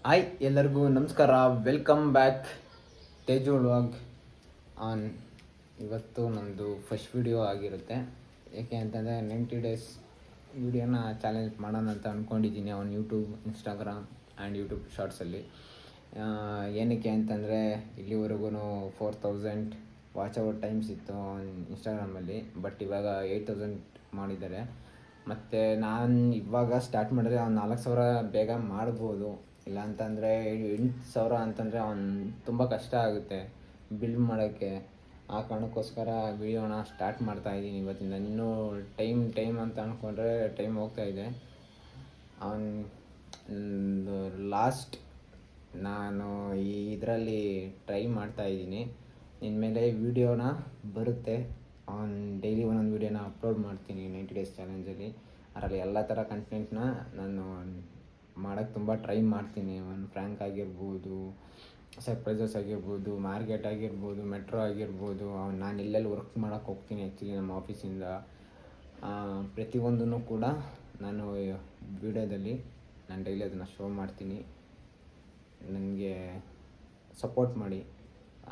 Hi ಎಲ್ಲರಿಗೂ ನಮಸ್ಕಾರ, welcome back Teju vlog on. ಇವತ್ತು ನಮ್ಮದು ಫಸ್ಟ್ ವಿಡಿಯೋ ಆಗಿರುತ್ತೆ. ಏಕೆ ಅಂತಂದರೆ 90 ಡೇಸ್ ವಿಡಿಯೋನ ಚಾಲೆಂಜ್ ಮಾಡೋಣ ಅಂತ ಅಂದ್ಕೊಂಡಿದ್ದೀನಿ on YouTube, Instagram and YouTube ಶಾರ್ಟ್ಸಲ್ಲಿ. ಏನಕ್ಕೆ ಅಂತಂದರೆ ಇಲ್ಲಿವರೆಗೂ 4000 ವಾಚ್ ಅವರ್ ಟೈಮ್ಸ್ ಇತ್ತು ಆನ್ ಇನ್ಸ್ಟಾಗ್ರಾಮಲ್ಲಿ. ಬಟ್ ಇವಾಗ 8000 ಮಾಡಿದ್ದಾರೆ. ಮತ್ತು ನಾನು ಇವಾಗ ಸ್ಟಾರ್ಟ್ ಮಾಡಿದ್ರೆ ಅವ್ನು 4000 ಬೇಗ ಮಾಡ್ಬೋದು. ಇಲ್ಲ ಅಂತಂದರೆ 8000 ಅಂತಂದರೆ ಅವ್ನು ತುಂಬ ಕಷ್ಟ ಆಗುತ್ತೆ ಬಿಲ್ಡ್ ಮಾಡೋಕ್ಕೆ. ಆ ಕಾರಣಕ್ಕೋಸ್ಕರ ವಿಡಿಯೋನ ಸ್ಟಾರ್ಟ್ ಮಾಡ್ತಾಯಿದ್ದೀನಿ ಇವತ್ತಿಂದ. ಇನ್ನೂ ಟೈಮ್ ಅಂತ ಅಂದ್ಕೊಂಡ್ರೆ ಟೈಮ್ ಹೋಗ್ತಾಯಿದೆ. ಅವನು ಲಾಸ್ಟ್ ನಾನು ಇದರಲ್ಲಿ ಟ್ರೈ ಮಾಡ್ತಾಯಿದ್ದೀನಿ. ಇನ್ಮೇಲೆ ವಿಡಿಯೋನ ಬರುತ್ತೆ. ಡೈಲಿ ಒಂದೊಂದು ವಿಡಿಯೋನ ಅಪ್ಲೋಡ್ ಮಾಡ್ತೀನಿ 90 ಡೇಸ್ ಚಾಲೆಂಜಲ್ಲಿ. ಅದರಲ್ಲಿ ಎಲ್ಲ ಥರ ಕಂಟೆಂಟ್ನ ನಾನು ಮಾಡೋಕ್ಕೆ ತುಂಬ ಟ್ರೈ ಮಾಡ್ತೀನಿ. ಒಂದು ಫ್ರ್ಯಾಂಕ್ ಆಗಿರ್ಬೋದು, ಸರ್ಪ್ರೈಸಸ್ ಆಗಿರ್ಬೋದು, ಮಾರ್ಕೆಟ್ ಆಗಿರ್ಬೋದು, ಮೆಟ್ರೋ ಆಗಿರ್ಬೋದು. ನಾನು ಎಲ್ಲೆಲ್ಲಿ ವರ್ಕ್ ಮಾಡೋಕ್ಕೆ ಹೋಗ್ತೀನಿ ಆ್ಯಕ್ಚುಲಿ ನಮ್ಮ ಆಫೀಸಿಂದ, ಪ್ರತಿಯೊಂದನ್ನು ಕೂಡ ನಾನು ವಿಡಿಯೋದಲ್ಲಿ ನಾನು ಡೈಲಿ ಅದನ್ನು ಶೋ ಮಾಡ್ತೀನಿ. ನನಗೆ ಸಪೋರ್ಟ್ ಮಾಡಿ.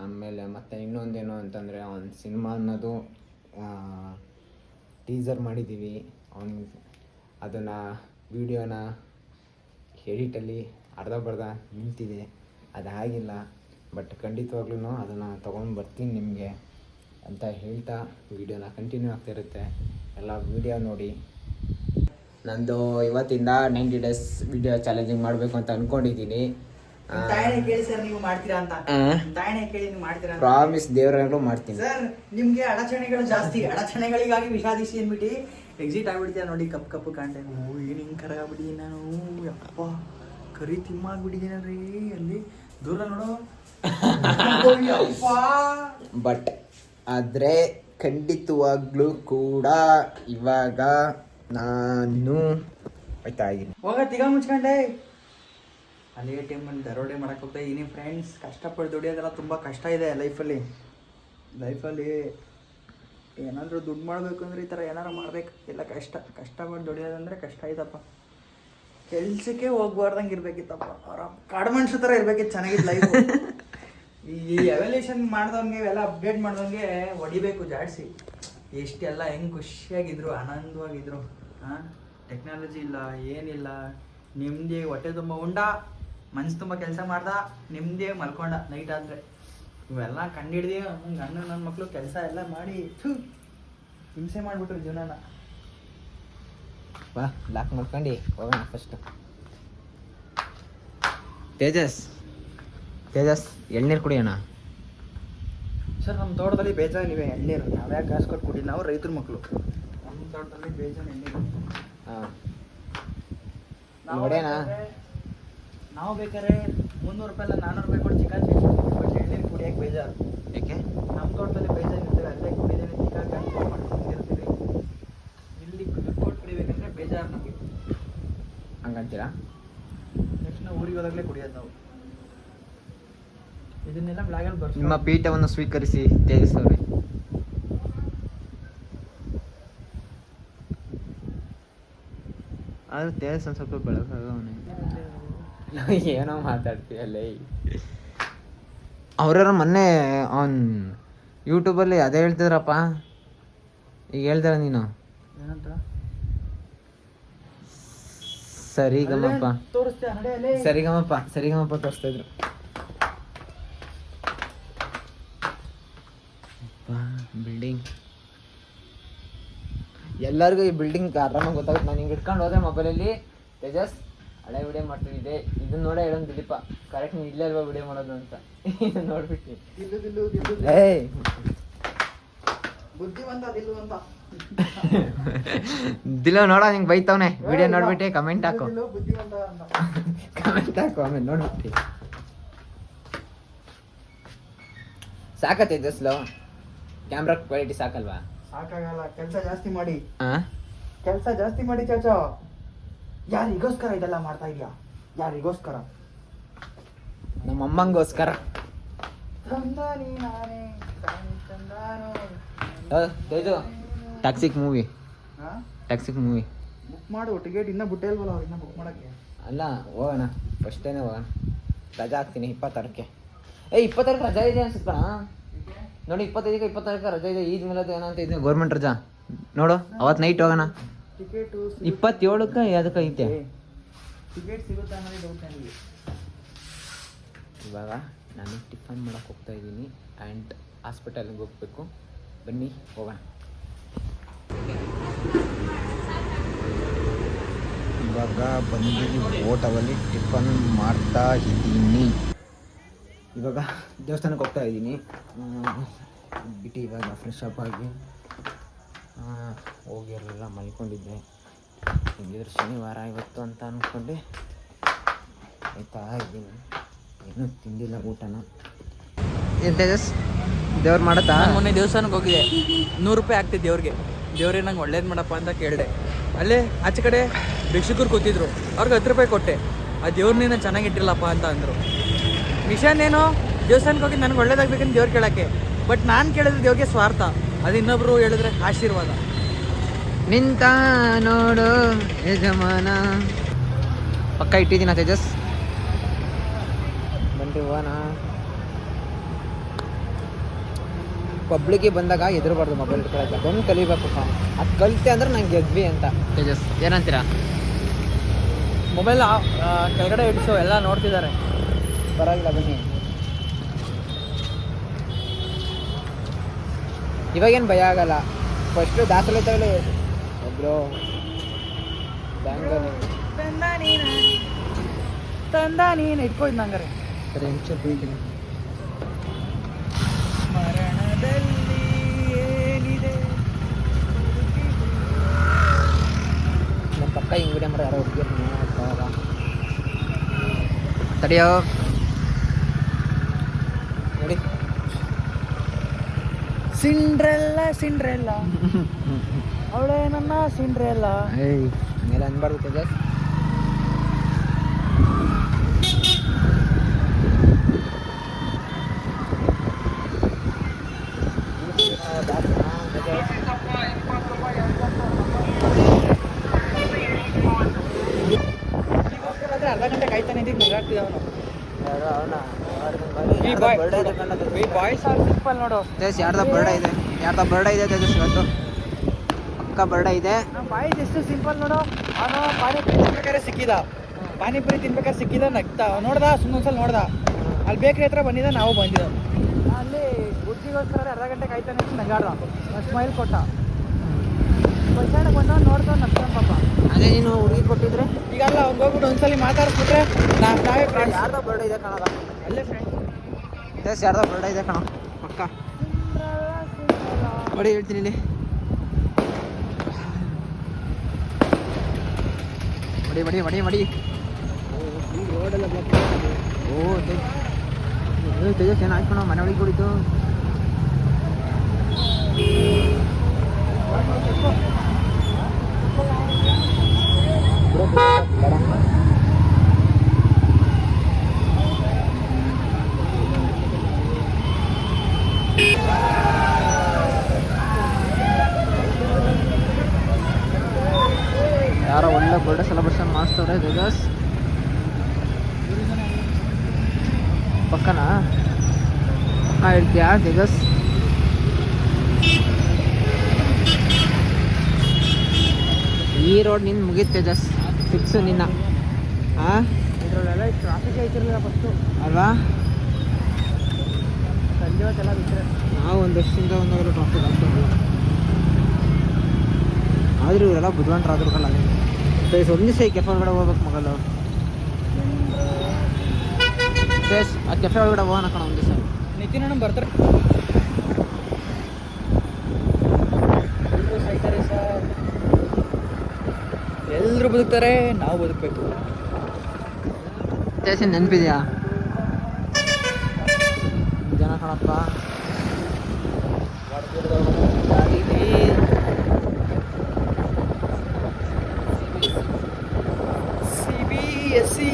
ಆಮೇಲೆ ಮತ್ತು ಇನ್ನೊಂದೇನು ಅಂತಂದರೆ ಒಂದು ಸಿನಿಮಾ ಅನ್ನೋದು ಟೀಸರ್ ಮಾಡಿದ್ದೀವಿ. ಅದನ್ನು ವಿಡಿಯೋನ ಎಡಿಟಲ್ಲಿ ಅರ್ಧ ನಿಂತಿದೆ, ಅದಾಗಿಲ್ಲ. ಬಟ್ ಖಂಡಿತವಾಗ್ಲೂ ಅದನ್ನು ತೊಗೊಂಡು ಬರ್ತೀನಿ ನಿಮಗೆ ಅಂತ ಹೇಳ್ತಾ ವಿಡಿಯೋನ ಕಂಟಿನ್ಯೂ ಆಗ್ತಿರುತ್ತೆ. ಎಲ್ಲ ವಿಡಿಯೋ ನೋಡಿ. ನಂದು ಇವತ್ತಿಂದ 90 ಡೇಸ್ ವಿಡಿಯೋ ಚಾಲೆಂಜಿಂಗ್ ಮಾಡಬೇಕು ಅಂತ ಅಂದ್ಕೊಂಡಿದ್ದೀನಿ. ಪ್ರಾಮಿಸ್ ದೇವರಾಗ್ಲೂ ಮಾಡ್ತೀನಿ ಸರ್. ನಿಮ್ಗೆ ಅಡಚಣೆಗಳು ಜಾಸ್ತಿ, ಅಡಚಣೆಗಳಿಗಾಗಿ ವಿಷಾದಿಸಿ ಅಂದ್ಬಿಟ್ಟು ಎಕ್ಸಿಟ್ ಆಗ್ಬಿಡ್ತೀಯ ನೋಡಿ. ಕಪ್ಪು ಕಾಣ್ತೆ. ಏನು ಹಿಂಗೆ ಕರ ಆಗ್ಬಿಟ್ಟಿದ್ದೀನಿ ನಾನು. ಯಪ್ಪ, ಕರಿ ತಿಮ್ಮ ಆಗ್ಬಿಟ್ಟಿದ್ದೀನಲ್ರಿ. ಅಲ್ಲಿ ದೂರ ನೋಡು. ಬಟ್ ಆದರೆ ಖಂಡಿತವಾಗ್ಲೂ ಕೂಡ ಇವಾಗ ನಾನು ಆಯ್ತಾ ಇದ್ದೀನಿ. ಹೋಗ ತಿಗ ಮುಚ್ಕೊಂಡೆ. ಅಲ್ಲೇ ಟೈಮಲ್ಲಿ ದರೋಡೆ ಮಾಡಕ್ಕೆ ಹೋಗ್ತಾ ಇದ್ದೀನಿ ಫ್ರೆಂಡ್ಸ್. ಕಷ್ಟಪಟ್ಟು ದುಡಿಯೋದೆಲ್ಲ ತುಂಬ ಕಷ್ಟ ಇದೆ ಲೈಫಲ್ಲಿ. ಏನಾದರೂ ದುಡ್ಡು ಮಾಡಬೇಕು ಅಂದರೆ ಈ ಥರ ಏನಾರು ಮಾಡಬೇಕು. ಎಲ್ಲ ಕಷ್ಟಪಟ್ಟು ದುಡಿಯೋದಂದರೆ ಕಷ್ಟ ಆಯ್ತಪ್ಪ. ಕೆಲ್ಸಕ್ಕೆ ಹೋಗ್ಬಾರ್ದಂಗೆ ಇರ್ಬೇಕಿತ್ತಪ್ಪ. ಅವರ ಕಾಡು ಮನುಷ್ಯ ಥರ ಇರ್ಬೇಕಿತ್ತು, ಚೆನ್ನಾಗಿತ್ತು ಲೈಫ್. ಈ ಎವಲ್ಯೂಷನ್ ಮಾಡ್ದವಂಗೆ, ಇವೆಲ್ಲ ಅಪ್ಡೇಟ್ ಮಾಡ್ದವಂಗೆ ಹೊಡಿಬೇಕು ಜಾಡಿಸಿ. ಎಷ್ಟೆಲ್ಲ ಹೆಂಗೆ ಖುಷಿಯಾಗಿದ್ರು, ಆನಂದವಾಗಿದ್ರು. ಟೆಕ್ನಾಲಜಿ ಇಲ್ಲ, ಏನಿಲ್ಲ. ನಿಮ್ಮದೇ ಹೊಟ್ಟೆ ತುಂಬ ಉಂಡ, ಮನ್ಸು ತುಂಬ ಕೆಲಸ ಮಾಡ್ದ, ನಿಮ್ಮದೇ ಮಲ್ಕೊಂಡ ನೈಟ್ ಆದರೆ. ಇವೆಲ್ಲ ಕಂಡಿಡ್ದು ಗಂಡು ನನ್ನ ಮಕ್ಕಳು ಕೆಲಸ ಎಲ್ಲ ಮಾಡಿ ಹಿಂಸೆ ಮಾಡಿಬಿಟ್ರು ಜೀವನನ. ಬಾ ಲಾಕ್ ಮಾಡ್ಕೊಂಡು ಹೋಗೋಣ ಫಸ್ಟು. ತೇಜಸ್ ಎಳ್ನೀರು ಕುಡಿಯೋಣ. ಸರ್, ನಮ್ಮ ತೋಟದಲ್ಲಿ ಬೇಜಾನಿವೆ ಎಳ್ನೀರು. ನಾವ್ಯಾಕೆ ಕಾಸು ಕೊಟ್ಟು ಕುಡಿ, ನಾವು ರೈತರ ಮಕ್ಕಳು. ನಮ್ಮ ತೋಟದಲ್ಲಿ ಬೇಜಾನ್ ಎಳ್ನೀರು. ನಾವು ಬೇಕಾದ್ರೆ 300 ರೂಪಾಯಿ ಅಲ್ಲ 400 ರೂಪಾಯಿ ಕೊಟ್ಟು ಚಿಕನ್ ತಿಂತೀವಿ. ಬಟ್ ಎಳ್ನೀರು ಕುಡಿಯೋಕೆ ಬೇಜಾರು. ಏಕೆ? ನಮ್ಮ ತೋಟದಲ್ಲಿ ಬೇಜಾರು ಇರ್ತೇವೆ, ಅಲ್ಲೇ ಕುಡಿದೇನೆ ಚಿಕನ್ ಮಾಡ್ಕೊಂಡಿರ್ತೀವಿ. ಇಲ್ಲಿ ದುಡ್ಡು ಕೊಟ್ಟು ಕುಡಿಬೇಕಂದ್ರೆ ಬೇಜಾರು ನಮಗೆ. ಹಂಗಂತೀರಾ? ನೆಕ್ಸ್ಟ್ ನಾವು ಊರಿಗೆ ಹೋದಾಗಲೇ ಕುಡಿಯೋದು ನಾವು. ಇದನ್ನೆಲ್ಲ ಬ್ಲಾಗಲ್ಲಿ ಬರ್ತೀವಿ. ನಿಮ್ಮ ಪೀಠವನ್ನು ಸ್ವೀಕರಿಸಿ ತೇಜಸ್ ಅವರೇ. ಆದ್ರೆ ತೇಜಸ್ ಒಂದು ಸ್ವಲ್ಪ ಬೆಳಕಾಗವನೆ. ಏನೋ ಮಾತಾಡ್ತೀಯಲ್ಲ. ಅವ್ರ ಮೊನ್ನೆ ಅವ್ನು ಯೂಟ್ಯೂಬಲ್ಲಿ ಅದೇ ಹೇಳ್ತಿದ್ರಪ್ಪ. ಈಗ ಹೇಳ್ತಾರ ನೀನು ಏನಂತ? ಸರಿಗಮಪ್ಪ ತೋರಿಸ್ತೀಯ? ಸರಿಗಮಪ್ಪ ತೋರಿಸ್ತಾ ಇದ್ರು. ಬಿಲ್ಡಿಂಗ್ ಎಲ್ಲರಿಗೂ ಈ ಬಿಲ್ಡಿಂಗ್ ಆರಾಮಾಗಿ ಗೊತ್ತಾಗುತ್ತೆ. ನಾನು ಹಿಂಗೆ ಇಟ್ಕೊಂಡು ಹೋದೆ ಮೊಬೈಲಲ್ಲಿ. ತೇಜಸ್ ಹಳೆ ವಿಡಿಯೋ ಮಾಡ್ತಿದ್ದೆ, ಇದನ್ನ ನೋಡೇ ಹೇಳೋದು ದಿಲೀಪ ಕರೆಕ್ಟ್ ನೀವು ಇಲ್ಲೇ ಅಲ್ವಾ ವಿಡಿಯೋ ಮಾಡೋದು ಅಂತ ನೋಡ್ಬಿಟ್ಟು. ಏಯ್ ಬುದ್ಧಿವಂತ ದಿಲ ನೋಡ ನಿಂಗೆ ಬೈತವನೆ. ವಿಡಿಯೋ ನೋಡ್ಬಿಟ್ಟು ಕಮೆಂಟ್ ಹಾಕು, ಆಮೇಲೆ ನೋಡ್ಬಿಟ್ಟು ಸಾಕ ತೇಜಸ್ಲು. ಕ್ಯಾಮ್ರಾ ಕ್ವಾಲಿಟಿ ಸಾಕಲ್ವಾ? ಸಾಕಾಗಲ್ಲ. ಕೆಲಸ ಜಾಸ್ತಿ ಮಾಡಿ ಚಾಚಾ. ಯಾರಿಗೋಸ್ಕರ ಇದೆಲ್ಲ ಮಾಡ್ತಾ ಇದೆಯಾ? ಯಾರಿಗೋಸ್ಕರ? ನಮ್ಮ ಅಮ್ಮಂಗೋಸ್ಕರ. ತೇಜು ಟಾಕ್ಸಿಕ್ ಮೂವಿ ಬುಕ್ ಮಾಡು. ಟಿಕೆಟ್ ಇನ್ನೂ ಬುಟ್ಟೆ ಇಲ್ವಲ್ಲ ಅವ್ರು, ಇನ್ನೂ ಬುಕ್ ಮಾಡೋಕ್ಕೆ. ಅಲ್ಲ ಹೋಗೋಣ ಫಸ್ಟೇನೆ ಹೋಗೋಣ. ರಜಾ ಹಾಕ್ತೀನಿ 26ಕ್ಕೆ. 26ಕ್ಕೆ ರಜಾ ಇದೆ ಅನ್ಸುತ್ತಣ ನೋಡಿ. 25ಕ್ಕೆ 26ಕ್ಕೆ ರಜಾ ಇದೆ. ಈದ್ ಮೇಲೆ ಏನಂತ ಇದೆ ಗೌರ್ಮೆಂಟ್ ರಜಾ ನೋಡು. ಅವತ್ತು ನೈಟ್ ಹೋಗೋಣ. ಟಿಕೆಟು 27ಕ್ಕೆ ಅದಕ್ಕೆ ಐತೆ. ಟಿಕೆಟ್ ಸಿಗುತ್ತಾ ಅನ್ನೋದೇ ಡೌಟ್ ನನಗೆ. ಇವಾಗ ನಾನು ಟಿಫನ್ ಮಾಡೋಕ್ಕೆ ಹೋಗ್ತಾ ಇದ್ದೀನಿ ಆ್ಯಂಡ್ ಹಾಸ್ಪಿಟಲ್ಗೆ ಹೋಗಬೇಕು. ಬನ್ನಿ ಹೋಗೋಣ. ಇವಾಗ ಬಂದು ಹೋಟೆಲಲ್ಲಿ ಟಿಫನ್ ಮಾಡ್ತಾ ಇದ್ದೀನಿ. ಇವಾಗ ದೇವಸ್ಥಾನಕ್ಕೆ ಹೋಗ್ತಾ ಇದ್ದೀನಿ. ಬಿಟ್ಟು ಇವಾಗ ಫ್ರೆಶ್ ಅಪ್ ಆಗಿ ಹೋಗಿರಲಿಲ್ಲ, ಮಲ್ಕೊಂಡಿದ್ದೆ. ಹೆಂಗಿದ್ರು ಶನಿವಾರ ಇವತ್ತು ಅಂತ ಅಂದ್ಕೊಂಡೆ ಆಯ್ತಾ ಇದ್ದೀನಿ. ಏನೂ ತಿಂದಿಲ್ಲ ಊಟನ. ಏನು ತೇಜಸ್ ದೇವ್ರು ಮಾಡತ್ತಾ? ನಾನು ಮೊನ್ನೆ ದೇವಸ್ಥಾನಕ್ಕೆ ಹೋಗಿದೆ. 100 ರೂಪಾಯಿ ಆಗ್ತಿತ್ತು ದೇವ್ರಿಗೆ. ದೇವ್ರೇ ನಂಗೆ ಒಳ್ಳೇದು ಮಾಡಪ್ಪ ಅಂತ ಕೇಳಿದೆ. ಅಲ್ಲೇ ಆಚೆ ಕಡೆ ಭಿಕ್ಷುಕರು ಕೂತಿದ್ರು, ಅವ್ರಿಗೆ 10 ರೂಪಾಯಿ ಕೊಟ್ಟೆ. ಆ ದೇವ್ರನ್ನೇನೋ ಚೆನ್ನಾಗಿಟ್ಟಿಲ್ಲಪ್ಪ ಅಂತ ಅಂದರು. ವಿಷಯನೇನೋ ದೇವಸ್ಥಾನಕ್ಕೆ ಹೋಗಿ ನನಗೆ ಒಳ್ಳೇದಾಗಬೇಕಂತ ದೇವ್ರು ಕೇಳೋಕ್ಕೆ. ಬಟ್ ನಾನು ಕೇಳಿದ್ರೆ ದೇವ್ರಿಗೆ ಸ್ವಾರ್ಥ, ಅದು ಇನ್ನೊಬ್ರು ಹೇಳಿದ್ರೆ ಆಶೀರ್ವಾದ. ನಿಂತ ನೋಡು ಯಜಮಾನ. ಪಕ್ಕ ಇಟ್ಟಿದ್ದೀನ ತೇಜಸ್. ಬನ್ರಿ ಹೋಗೋಣ. ಪಬ್ಲಿಕ್ಗೆ ಬಂದಾಗ ಎದುರುಬಾರ್ದು ಮೊಬೈಲ್ ಇಟ್ಕೊಳ್ಳೋಕೆ. ಅದೊಂದು ಕಲಿಬೇಕಪ್ಪ. ಅದು ಕಲಿತೆ ಅಂದ್ರೆ ನಂಗೆ ಗೆದ್ವಿ ಅಂತ. ತೇಜಸ್ ಏನಂತೀರಾ? ಮೊಬೈಲ್ ಕೆಳಗಡೆ ಇಡಿಸೋ, ಎಲ್ಲ ನೋಡ್ತಿದ್ದಾರೆ. ಪರವಾಗಿಲ್ಲ ಬನ್ನಿ. ಇವಾಗೇನು ಭಯ ಆಗಲ್ಲ. ಫಸ್ಟು ದಾಖಲೆ ಒಬ್ರು ಬ್ಯಾಂಗಲ್ಲಿ ತಂದ ನೀನು ಇಟ್ಕೋಯ್ದು ನಂಗಾರೆ. ಸರಿ ಒಂಚೂರು ಕುಡಿತೀನಿ. ಮರಣದಲ್ಲಿ ಏನಿದೆ ನಮ್ಮ ಪಕ್ಕ ಹಿಂಗೆ ವಿಡಿಯೋ ಮಾಡಿ ಯಾರೋ ಹುಡುಗಿರು ನೋಡ್ತಾರ. ತಡಿಯೋ ನೋಡಿ. ಸಿಂಡ್ರೆಲ್ಲ ಅವಳೇ ನನ್ನ ಸಿಂಡ್ರೆಲ್ಲ. ಏಯ್ ಮೇಲೆ ಅನ್ಬಾರ್ದು ತೇಜಸ್. ಅರ್ಧ ಗಂಟೆ ಕಾಯ್ತಾನೆ ಇದ್ದಿದ್ದು ನಗಾಡ್ತಿದ್ದ ಅವನು. ಸಿಂಪಲ್ ನೋಡು. ಯಾರ್ದ ಬರ್ಡೇ ಇದೆ? ಬರ್ಡೇ ಇದೆ ತೇಜಸ್ ಇವತ್ತು. ಪಕ್ಕ ಬರ್ಡೇ ಇದೆ. ನಮ್ಮ ಬಾಯಿ ಎಷ್ಟು ಸಿಂಪಲ್ ನೋಡು. ಅವನು ಪಾನಿಪುರಿ ತಿನ್ಬೇಕಾದ್ರೆ ಸಿಕ್ಕಿದ ನಗ್ತಾ ನೋಡ್ದ. ಸುಮ್ಮೊಂದ್ಸಲ ನೋಡ್ದ. ಅಲ್ಲಿ ಬೇಕ್ರಿ ಹತ್ರ ಬಂದಿದ್ದ, ನಾವು ಬಂದಿದ್ದೆವು. ಅಲ್ಲಿ ಬುದ್ಧಿಗೋಸ್ಕರ ಅರ್ಧ ಗಂಟೆ ಕಾಯ್ತಾನೆ ಅಂತ ನಗಾಡ್ದ. ಸ್ಮೈಲ್ ಕೊಟ್ಟ. ಬಸ್ ಸ್ಟ್ಯಾಂಡಿಗೆ ಬಂದವ್ ನೋಡ್ತಾವ್ ನಗ್ತಾನ ಪಾಪ. ಅದೇ ನೀನು ಹುಡುಗಿ ಕೊಟ್ಟಿದ್ರೆ ಈಗ ಅಲ್ಲ ಅವ್ನು ಹೋಗ್ಬಿಟ್ಟು ಒಂದ್ಸಲಿ ಮಾತಾಡಿಸ್ಬಿಟ್ರೆ ನಾವೇ ಫ್ರೆಂಡ್ಸ್. ಯಾರ್ದ ಬರ್ಡೇ ಇದೆ ಕಣದ? ಅಲ್ಲೇ ಫ್ರೆಂಡ್ಸ್. ತೇಜಸ್ ಯಾರ್ದ ಬರ್ಡೇ ಇದೆ ಕಣ ಪಕ್ಕ. ನೋಡಿ ಹೇಳ್ತೀನಿ ಇಲ್ಲಿ. ಮಡಿ ರೋಡೆಲ್ಲ ಓ ತೇಜಸ್ ಏನು ಹಾಕ್ಕೊಣ ಮನೆ ಒಳಗೆ ಕುಡಿತು. ಯಾರೋ ಒಳ್ಳೆ ಬರ್ಡೇ ಸೆಲೆಬ್ರೇಷನ್ ಮಾಡಿಸ್ತವ್ರೆ ತೇಜಸ್. ಪಕ್ಕನಾ ಹೇಳ್ತೀಯಾ ತೇಜಸ್? ಈ ರೋಡ್ ನಿನ್ನ ಮುಗೀತು ತೇಜಸ್, ಫಿಕ್ಸು ನಿನ್ನ. ಹಾಂ ಇದರಲ್ಲೆಲ್ಲ ಟ್ರಾಫಿಕ್ ಐತಿರಲಿಲ್ಲ ಫಸ್ಟು ಅಲ್ವಾ? ಸಂಜೆ ಹೊತ್ತೆಲ್ಲ ಬಿಟ್ಟರೆ ನಾವು ಒಂದು ವರ್ಷದಿಂದ ಒಂದಾಗಲೂ ಟ್ರಾಫಿಕ್ ಆಗ್ತಿರಲಿಲ್ಲ. ಆದರೂ ಇವರೆಲ್ಲ ಬುದ್ಧಿವಂತರಾದ್ರು ಕಲ್ಲ. ಪ್ಲೇಸ್ ಒಂದು ದಿವಸ ಈ ಕೆಫೆ ಒಳಗಡೆ ಹೋಗ್ಬೇಕು ಮಗಲು. ಪ್ಲೇಸ್ ಆ ಕೆಫೆ ಒಳಗಡೆ ಹೋಗೋಣ ಕಣ ಒಂದು ದಿವಸ. ನಿತಿನ್ ಅಣ್ಣ ಬರ್ತಾರೆ. ಎಲ್ಲರೂ ಬದುಕ್ತಾರೆ, ನಾವು ಬದುಕಬೇಕು. ಸ್ಟೇಷನ್ ನೆನಪಿದೆಯಾ? ಜನ ಕಣಪ್ಪ. CBSE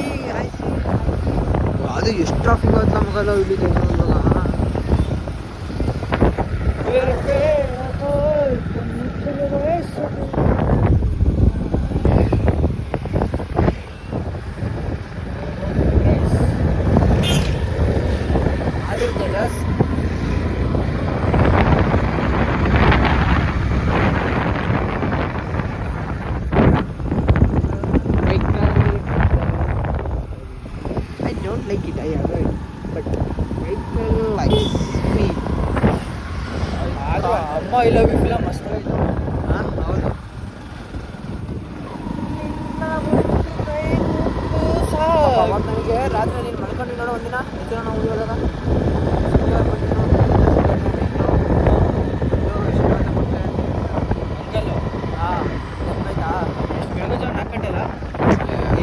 ಅದು ಎಷ್ಟು ಟ್ರಾಫಿಕ್ ಆಯ್ತು ನಮಗಲ್ಲ ಇಲ್ಲಿ ಅಮ್ಮ ಐ ಲವ್ ಯು ಫಿಲಮ್ ಮಸ್ತ್ ಆಯ್ತು. ಹಾಂ ಹೌದು. ಅವಾಗ ನನಗೆ ರಾತ್ರಿ ನೀನು ಮಲ್ಕೊಂಡು ನೋಡೋ ಒಂದಿನ ನಿಂತಿರೋ ನಾವು ಹೋದಾಗ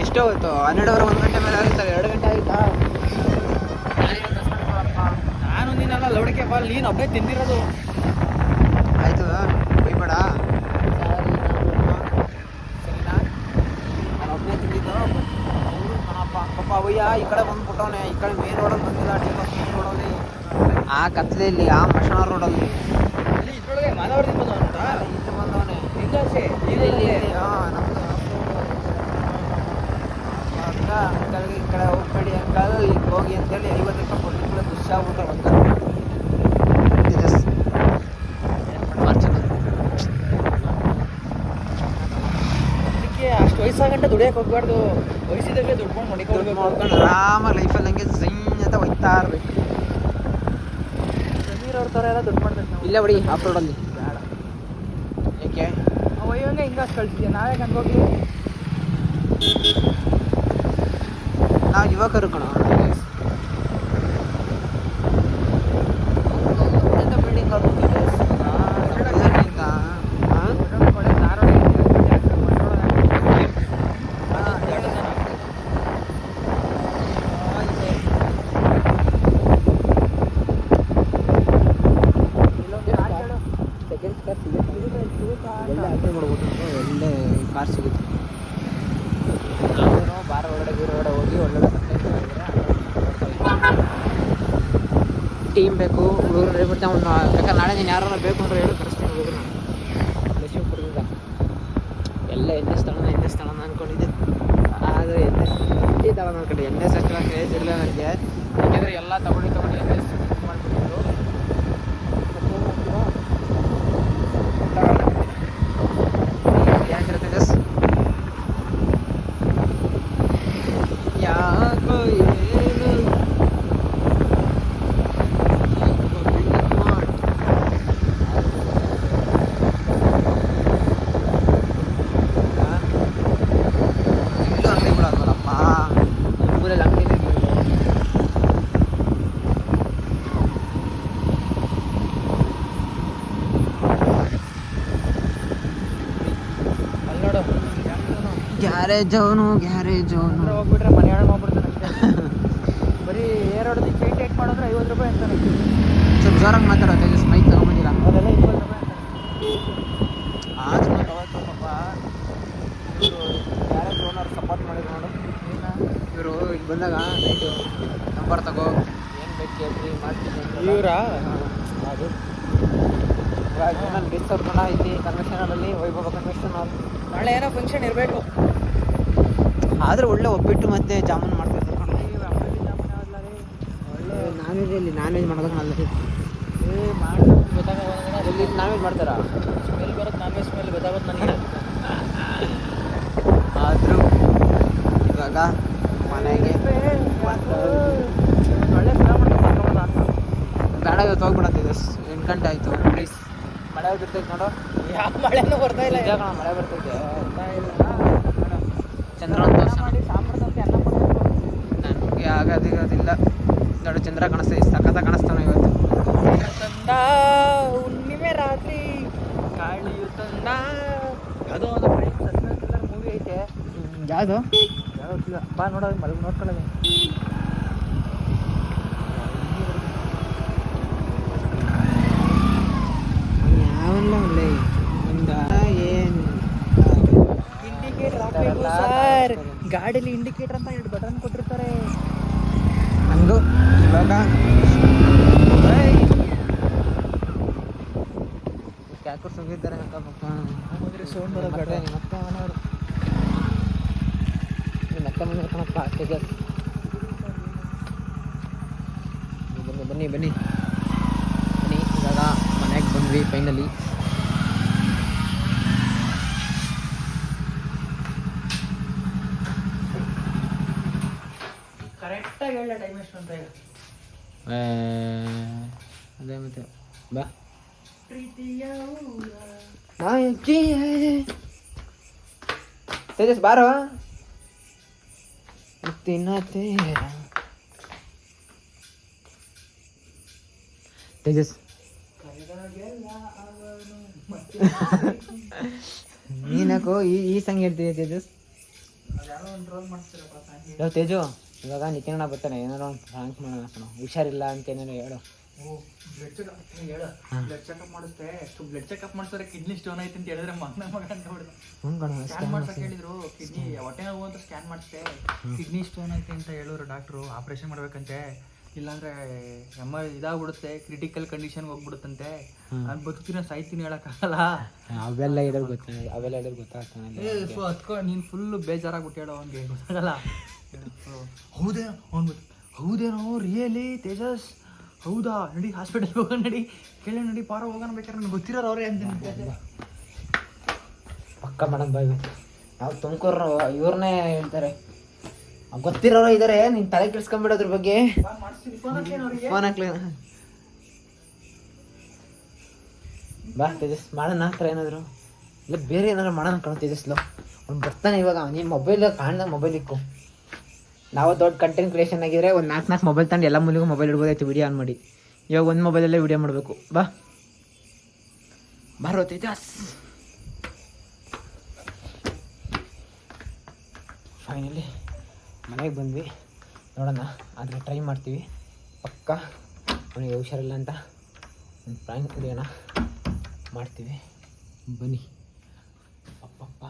ಎಷ್ಟೋ ಹೊತ್ತು 12 1 ಗಂಟೆ ಮೇಲೆ ಆಗುತ್ತಲ್ಲ 2 ಗಂಟೆ ಆಯ್ತಾ? ನಾನು ನೀನೆಲ್ಲ ಲೌಡಿಕೆ ಬಾಲ್ ನೀನು ಒಬ್ಬನೇ ತಿಂದಿರೋದು. ಆಯಿತು ಬೈಬೇಡ ಸರಿನಾ? ನಾನು ಒಬ್ಬನೇ ತಿಂದಿದ್ದು. ಪಾಪ ಅವಯ್ಯ ಈ ಕಡೆ ಬಂದ್ಬಿಟ್ಟವನೆ, ಈ ಕಡೆ ಮೇನ್ ರೋಡಲ್ಲಿ ಬಂದಿಲ್ಲ, ಡಿ ಬಸ್ ಮೇನ್ ರೋಡಲ್ಲಿ ಆ ಕತ್ಲೆಯಲ್ಲಿ ಆ ಮಶಾನ ರೋಡಲ್ಲಿ ಅಲ್ಲಿ ಇದ್ರೊಳಗೆ ಮಾನವರದಿಂದ ಬಂದವನ ಇಲ್ಲಿ ಬಂದವನೆ. ಹಿಂಗಾಸೆ ಇಲ್ಲಿ ಹಾಂ ನಮ್ಮದು ಅಂಕಲ್ಗೆ ಈ ಕಡೆ ಹೋಗ್ಬೇಡಿ ಅಂಕಲ್, ಈಗ ಹೋಗಿ ಅಂತೇಳಿ 50 ರೂಪಾಯಿ ಕೊಡ್ಲಿಕ್ಕೆ ಖುಷಿ ಆಗ್ಬಿಟ್ರೆ ಅಂಕಲ್. ಅದಕ್ಕೆ ಅಷ್ಟು ವಯಸ್ಸಾಗಂಟ ದುಡಿಯಕ್ಕೆ ಹೋಗ್ಬಾರ್ದು. ವಯಸ್ಸಿದಾಗಲೇ ದುಡ್ಕೊಂಡು ದುಡ್ಡು ಮಡಿಕೊಂಡು ಮಾಡ್ಕೊಂಡು ಆರಾಮಾಗಿ ಲೈಫಲ್ಲಿ ಹಂಗೆ ಝೈನ್ ಅಂತ ಹೋಗ್ತಾ ಇರ್ಬೇಕು. ಸಮೀರ್ ಅವ್ರ ಥರ ಎಲ್ಲ ದುಡ್ಡು ಮಾಡ್ಬೇಕು ನಾವು. ಇಲ್ಲೇ ಬಿಡಿ ಆಫ್ ರೋಡಲ್ಲಿ ಬೇಡ ಏಕೆ ಅವಯ್ಯಂಗೆ ಹಿಂಗಾಸ್ ಕಳ್ಸಿದ್ಯಾ, ನಾವೇ ಹಂಗೆ ಹೋಗ್ಲಿ. ನಾವು ಯುವಕರು ಕಣ. ಬಿಲ್ಡಿಂಗ್ ಒಳ್ಳೆ ಕಾರ್ ಸಿಗುತ್ತೆ. ನಾವು ಬಾರ ಒಳಗಡೆ ಹೋಗಿ ಒಳ್ಳೊಳ್ಳೆ ಟೀಮ್ ಬೇಕು ಹುಡುಗರು ಹೇಳ್ಬಿಡ್ತಾ ಅವ್ನು ಬೇಕಾದ್ರೆ ನಾಳೆ ನೀನು ಯಾರು ಬೇಕು ಅಂದ್ರೆ ಹೇಳಿ ಕರೆಸ್ತೀನಿ ಹುಡುಗರು. ಶಿವಪುರದಿಂದ ಎಲ್ಲ ಎಣ್ಣೆ ಸ್ಥಳ ಅಂದ್ಕೊಂಡಿದ್ದೆ, ಆದರೆ ಎಣ್ಣೆ ತಗೊಂಡು ಅಂದ್ಕೊಂಡು ಎಣ್ಣೆ ಸಕ್ಕರೆ ಕ್ರೇಜ್ ಇಲ್ಲ ನನಗೆ. ಯಾಕೆಂದರೆ ಎಲ್ಲ ತಗೊಂಡು ಎಣ್ಣೆ ಮಾಡಿಬಿಟ್ಟಿದ್ರು. ಏನಿರುತ್ತೆ ಯಾಕೋ ಏನು ಇಲ್ಲೂ ಅಂಗಡಿ ಬಿಡೋದಲ್ಲಪ್ಪ, ಊರಲ್ಲಿ ಅಂಗಡಿ ಅಲ್ಲಿ ನೋಡು ಗ್ಯಾರೇಜ್ ಅವನು ಹೋಗ್ಬಿಟ್ರೆ ಮನೆ ಹಾಳು ಮಾಡ್ಬಿಡ್ತಾನೆ ಅಷ್ಟೇ. ಬರೀ ಏರ್ ಹೊಡೆದು ಚೈಟ್ ಮಾಡಿದ್ರೆ 50 ರೂಪಾಯಿ ಅಂತಾನೆ. ಸ್ವಲ್ಪ ಜೋರಾಗಿ ಮಾತಾಡೋ ತೇಜಸ್, ಮೈಕ್ ತಗೊಂಬಂದಿಲ್ಲ. ಅದೆಲ್ಲ 20 ರೂಪಾಯಿ ಅಂತಾನೆ. ಆದ್ರೂ ಅವತ್ತು ಪಾಪ ಇವರು ಗ್ಯಾರೇಜ್ ಓನರ್ ಸಪೋರ್ಟ್ ಮಾಡಿದ್ರು ನೋಡು. ಇವರು ಈಗ ಬಂದಾಗ ನೈಟು ನಂಬರ್ ತಗೋ ಏನು ಬೇಕು ಕೇಳ್ರಿ ಮಾಡ್ತೀನಿ ಇವರಾ ಅದು ಇವಾಗ ನಾನು ಗೆಸ್ಟ್ ಅವ್ರನ್ನ ಇಲ್ಲಿ ಕನ್ವೆನ್ಷನ್ ಹಾಲಲ್ಲಿ ವೈಭವ ಕನ್ವೆನ್ಷನ್ ಹಾಲ್. ನಾಳೆ ಏನೋ ಫಂಕ್ಷನ್ ಇರಬೇಕು. ಆದ್ರೆ ಒಳ್ಳೆ ಒಬ್ಬಿಟ್ಟು ಮತ್ತೆ ಜಾಮೂನ್ ಮಾಡ್ತಾರೆ. ಒಳ್ಳೆ ನಾನ್ ವೆಜ್ ಮಾಡೋದಕ್ಕೆ ಅಲ್ಲ ಮಾಡ್ಬೇಕು ಗೊತ್ತಾಗೋದ್ರೆ ಇಲ್ಲಿ ನಾನ್ ವೆಜ್ ಮಾಡ್ತಾರಾ? ಸ್ಮೆಲ್ ಬರುತ್ತೆ, ನಾನ್ ವೆಜ್ ಸ್ಮೆಲ್ ಗೊತ್ತಾಗುತ್ತೆ ನನಗೆ. ಆದರೂ ಇವಾಗ ಮನೆಗೆ ಒಳ್ಳೆ ಫಿಲಮ್ ಮಾಡ್ಕೊಂಡು ಅಂತ. ಬೇಡ ಇವತ್ತು ಹೋಗ್ಬಿಡತ್ತಿದೆ, 8 ಗಂಟೆ ಆಯಿತು. ಪ್ಲೀಸ್ ಮಳೆ ಬರ್ತೈತೆ ನೋಡು. ಯಾವ ಮಳೆನೂ ಬರ್ತಾ ಇಲ್ಲ. ನಿಜ ಕಣ, ಮಳೆ ಬರ್ತೈತೆ. ಬರ್ತಾ ಇಲ್ಲ. ಚಂದ್ರನ ತೋರ್ಸ ಮಾಡಿ ಸಾಂಬಾರ್ದಂತೆ ಅನ್ನ ಮಾಡಬೇಕು. ನನಗೆ ಆಗೋದಿಲ್ಲ ನೋಡು, ಚಂದ್ರ ಕಾಣಿಸ್ತದೆ, ಸಖತ್ತ ಕಾಣಿಸ್ತಾನೆ ಇವತ್ತು. ತಂದ ಹುಣ್ಣಿಮೆ ರಾತ್ರಿ ಕಾಳಿಯು ತಂದ. ಯಾವುದೋ ಒಂದು ಸಸ್ಪೆನ್ಸ್ ಥ್ರಿಲ್ಲರ್ ಮೂವಿ ಐತೆ. ಯಾವುದು ಗೊತ್ತಿಲ್ಲ, ಬಾ ನೋಡೋದು ಮಲಗಿ ನೋಡ್ಕೊಳ್ಳೋದು. ಯಾವಲ್ಲ ಒಳ್ಳೆ ಏನು ಇಂಡಿಕೇಟರ್ ಹಾಕಬೇಕು ಸರ್. ಗಾಡೀಲಿ ಇಂಡಿಕೇಟರ್ ಅಂತ 2 ಬಟನ್ ಕೊಟ್ಟಿರ್ತಾರೆ. ನನಗೂ ಇವಾಗ ಕ್ಯಾಕರ್ ಸುಗಿದ್ದಾರೆ ಅಂತ ಪಪ್ಪ ಸೌಂಡ್ ಬರೋದು ಬೇಡ. ನಿಮ್ಮಕ್ಕ ಮನೆಯವರು ನಿಮ್ಮಕ್ಕ ಮನೆಯವ್ರು ಕಣಪ್ಪ. ತೇಜಸ್ ಬನ್ನಿ ಬನ್ನಿ ಇವಾಗ ಮನೆಗೆ ಬಂದ್ವಿ ಫೈನಲಿ. ಕರೆಕ್ಟಾಗಿ ಹೇಳ ಟೈಮ್ ಎಷ್ಟು ಅಂತ ಈಗ. ಅದೇ ಮತ್ತೆ ಬಾ ಪ್ರೀತಿಯ ಊರ. ತೇಜಸ್ ಬಾರೋ ಮುತ್ತಿನ ತೇರ. ತೇಜಸ್ ಕರೆದಾಗೆಲ್ಲ ಅವನು ಮತ್ತೆ ನೀನಕ್ಕೋ ಈ ಸಂಗ್ ಹೇಳ್ತೀವಿ ತೇಜಸ್. ಅದ್ಯಾರೋ ಒಂದು ರೋಲ್ ಮಾಡ್ತಿರಪ್ಪ ಸಾಂಗ್. ಯಾವ ತೇಜು ಇವಾಗ ನಿತ್ಯಣ್ಣ ಬರ್ತಾನೆ, ಏನಾರು ಒಂದು ಫ್ರಾಂಕ್ ಮಾಡೋಣ ಕಣೋ, ಹುಷಾರಿಲ್ಲ ಅಂತ ಏನಾರು ಹೇಳು. ಓ ಬ್ಲಡ್ ಚೆಕಪ್ ಹೇಳು. ಬ್ಲಡ್ ಚೆಕಪ್ ಮಾಡಿಸ್ತೆ. ಬ್ಲಡ್ ಚೆಕಪ್ ಮಾಡ್ತಾರೆ ಕಿಡ್ನಿ ಸ್ಟೋನ್ ಐತೆ ಅಂತ ಹೇಳಿದ್ರೆ ಮಗ ಅಂತ ಹೊಡೆದ. ಸ್ಕ್ಯಾನ್ ಮಾಡ್ಸಕ್ಕೆ ಹೇಳಿದ್ರು, ಕಿಡ್ನಿ ಹೊಟ್ಟೆ ನೋವು ಅಂತ ಸ್ಕ್ಯಾನ್ ಮಾಡಿಸ್ತೆ. ಕಿಡ್ನಿ ಸ್ಟೋನ್ ಐತೆ ಅಂತ ಹೇಳೋರು ಡಾಕ್ಟ್ರು, ಆಪ್ರೇಷನ್ ಮಾಡ್ಬೇಕಂತೆ, ಇಲ್ಲಾಂದ್ರೆ ಇದಾಗ್ಬಿಡುತ್ತೆ, ಕ್ರಿಟಿಕಲ್ ಕಂಡೀಷನ್ಗೆ ಹೋಗ್ಬಿಡುತ್ತಂತೆ. ನಾನು ಬದುಕ್ತೀನಿ ಸಾಯ್ತೀನಿ ಹೇಳಕ್ಕಾಗಲ್ಲ. ಅವೆಲ್ಲ ಇರೋದು ಗೊತ್ತಾಗ್ತಾನೆ. ನೀನು ಫುಲ್ಲು ಬೇಜಾರಾಗ್ಬಿಟ್ಟು ಹೇಳೋ ಅವ್ನಿಗೆ ಗೊತ್ತಾಗಲ್ಲ. ಹೌದೇನೋ ಅವ್ನು, ಹೌದೇನೋ ರಿಯಲಿ ತೇಜಸ್, ಹೌದಾ ನಡಿ ಹಾಸ್ಪಿಟಲ್ಗೆ ಹೋಗೋಣ, ನಡಿ ಕೇಳಿ ನಡಿ ಪಾರ ಹೋಗೋಣ, ಬೇಕಾದ್ರೆ ನನಗೆ ಗೊತ್ತಿರೋರು ಅವ್ರೆ ಅಂತ ಪಕ್ಕ ಮಾಡೋಣ ಬಾಯ್. ನಾವು ತುಮಕೂರು ಇವ್ರನ್ನೇ ಹೇಳ್ತಾರೆ, ಗೊತ್ತಿರೋರು ಇದ್ದಾರೆ, ನೀನು ತಲೆ ಕೆಡ್ಸ್ಕೊಂಬಿಡೋದ್ರ ಬಗ್ಗೆ. ಫೋನ್ ಹಾಕ್ಲಿ ಬಾ ತೇಜಸ್, ಮಾಡೋಣ ಆ ಥರ ಏನಾದ್ರು, ಇಲ್ಲ ಬೇರೆ ಏನಾದ್ರು ಮಾಡೋಣ ಕಣೋ ತೇಜಸ್ಲು. ಅವ್ನು ಬರ್ತಾನೆ ಇವಾಗ, ನೀನು ಮೊಬೈಲ್ ಕಾಣ್ದಾಗ ಮೊಬೈಲ್ ಇಕ್ಕು. ನಾವು ದೊಡ್ಡ ಕಂಟೆಂಟ್ ಕ್ರಿಯೇಷನ್ ಆಗಿದ್ರೆ ಒಂದು 4 ಮೊಬೈಲ್ ತಗೊಂಡು ಎಲ್ಲ ಮೂಲಿಗೂ ಮೊಬೈಲ್ ಇಡ್ಬೋದಾಯ್ತು ವಿಡಿಯೋ ಆನ್ ಮಾಡಿ. ಇವಾಗ ಒಂದು ಮೊಬೈಲಲ್ಲೇ ವಿಡಿಯೋ ಮಾಡಬೇಕು. ಬಾರೋ ತೇಜಸ್. ಫೈನಲಿ ಮನೆಗೆ ಬಂದ್ವಿ, ನೋಡೋಣ ಆದರೆ ಟ್ರೈ ಮಾಡ್ತೀವಿ ಪಕ್ಕ. ಅವನಿಗೆ ಹುಷಾರಿಲ್ಲ ಅಂತ ಒಂದು ಪ್ರಾಂಕ್ ವಿಡಿಯೋನ ಮಾಡ್ತೀವಿ, ಬನ್ನಿ. ಅಪ್ಪಪ್ಪ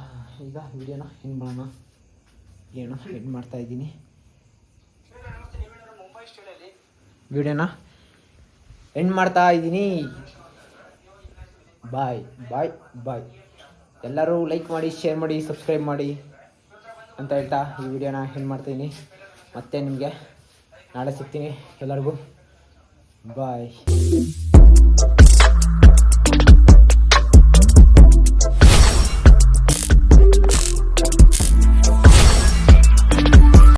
ಈಗ ವಿಡಿಯೋನ ಹೆಂಗೆ ಮಾಡೋಣ ಏನೋ ಹೆಡ್ ಮಾಡ್ತಾ ಇದ್ದೀನಿ. ವಿಡಿಯೋನ ಎಂಡ್ ಮಾಡ್ತಾ ಇದ್ದೀನಿ. ಬಾಯ್ ಬಾಯ್ ಬಾಯ್. ಎಲ್ಲರೂ ಲೈಕ್ ಮಾಡಿ, ಶೇರ್ ಮಾಡಿ, ಸಬ್ಸ್ಕ್ರೈಬ್ ಮಾಡಿ ಅಂತ ಹೇಳ್ತಾ ಈ ವಿಡಿಯೋನ ಎಂಡ್ ಮಾಡ್ತಾಯಿದ್ದೀನಿ. ಮತ್ತೆ ನಿಮಗೆ ನಾಳೆ ಸಿಗ್ತೀನಿ. ಎಲ್ಲರಿಗೂ ಬಾಯ್.